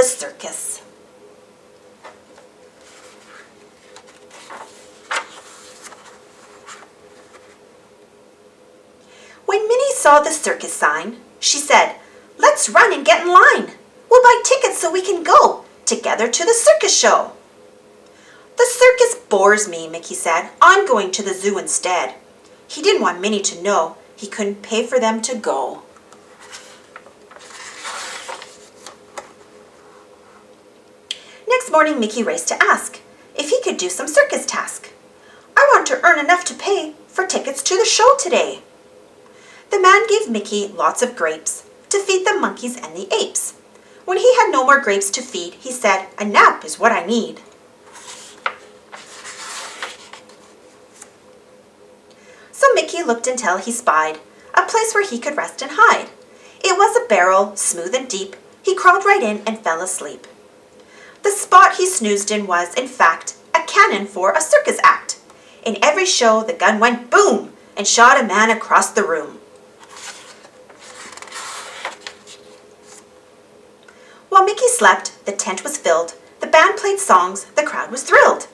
circus. When Minnie saw the circus sign, she said, "Let's run and get in line. We'll buy tickets so we can go together to the circus show." "The circus bores me," Mickey said. "I'm going to the zoo instead." He didn't want Minnie to know he couldn't pay for them to go. Next morning, Mickey raced to ask if he could do some circus task. "I want to earn enough to pay for tickets to the show today." The man gave Mickey lots of grapes to feed the monkeys and the apes. When he had no more grapes to feed, he said, "A nap is what I need." So Mickey looked until he spied a place where he could rest and hide. It was a barrel, smooth and deep. He crawled right in and fell asleep. The spot he snoozed in was, in fact, a cannon for a circus act. In every show, the gun went boom and shot a man across the room. While Mickey slept, the tent was filled. The band played songs. The crowd was thrilled.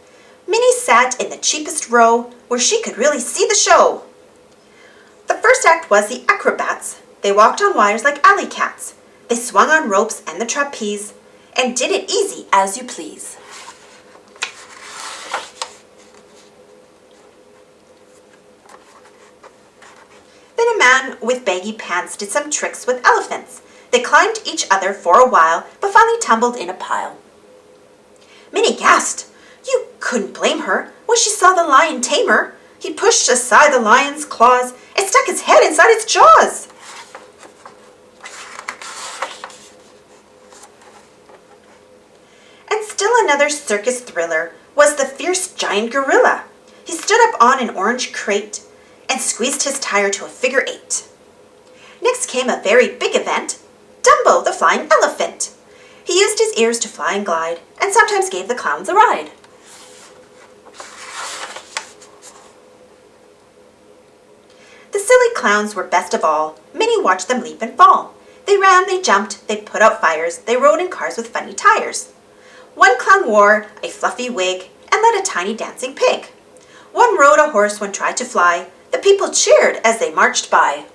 Minnie sat in the cheapest row where she could really see the show. The first act was the acrobats. They walked on wires like alley cats. They swung on ropes and the trapeze and did it easy as you please. Then a man with baggy pants did some tricks with elephants. They climbed each other for a while, but finally tumbled in a pile. Minnie gasped. You couldn't blame her when she saw the lion tamer. He pushed aside the lion's claws and stuck his head inside its jaws. And still another circus thriller was the fierce giant gorilla. He stood up on an orange crate and squeezed his tire to a figure 8. Next came a very big event, Dumbo the flying elephant. He used his ears to fly and glide and sometimes gave the clowns a ride. The silly clowns were best of all. Minnie watched them leap and fall. They ran, they jumped, they put out fires, they rode in cars with funny tires. One clown wore a fluffy wig and led a tiny dancing pig. One rode a horse, one tried to fly. The people cheered as they marched by.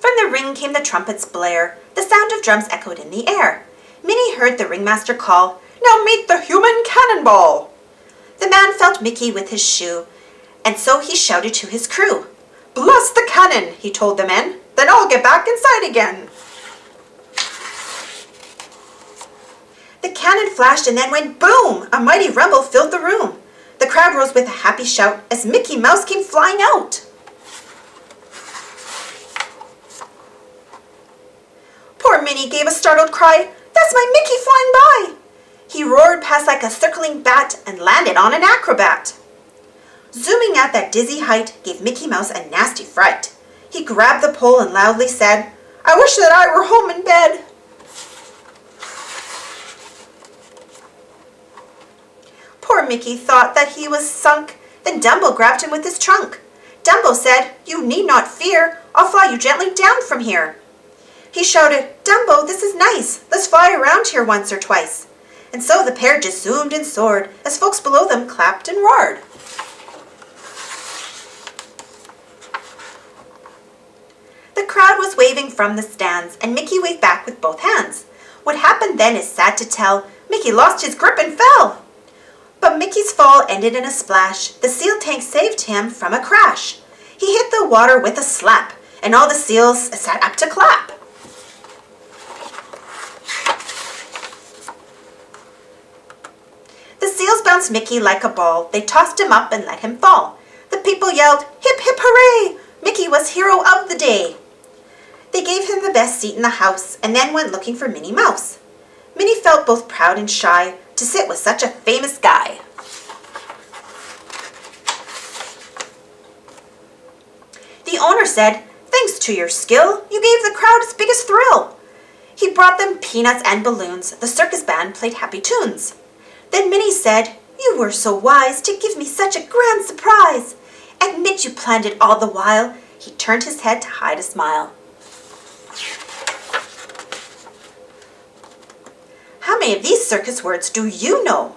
From the ring came the trumpet's blare. The sound of drums echoed in the air. Minnie heard the ringmaster call, "Now meet the human cannonball!" The man felt Mickey with his shoe, and so he shouted to his crew. "Blast the cannon," he told the men, "then I'll get back inside again." The cannon flashed and then went boom! A mighty rumble filled the room. The crowd rose with a happy shout as Mickey Mouse came flying out. Poor Minnie gave a startled cry. "That's my Mickey flying by!" He roared past like a circling bat and landed on an acrobat. Zooming at that dizzy height gave Mickey Mouse a nasty fright. He grabbed the pole and loudly said, "I wish that I were home in bed." Poor Mickey thought that he was sunk. Then Dumbo grabbed him with his trunk. Dumbo said, "You need not fear. I'll fly you gently down from here." He shouted, "Dumbo, this is nice. Let's fly around here once or twice." And so the pair just zoomed and soared as folks below them clapped and roared. The crowd was waving from the stands, and Mickey waved back with both hands. What happened then is sad to tell. Mickey lost his grip and fell. But Mickey's fall ended in a splash. The seal tank saved him from a crash. He hit the water with a slap, and all the seals sat up to clap. The seals bounced Mickey like a ball. They tossed him up and let him fall. The people yelled, "Hip, hip, hooray!" Mickey was hero of the day. They gave him the best seat in the house and then went looking for Minnie Mouse. Minnie felt both proud and shy to sit with such a famous guy. The owner said, "Thanks to your skill, you gave the crowd its biggest thrill." He brought them peanuts and balloons. The circus band played happy tunes. Then Minnie said, "You were so wise to give me such a grand surprise. Admit you planned it all the while. He turned his head to hide a smile. How many of these circus words do you know?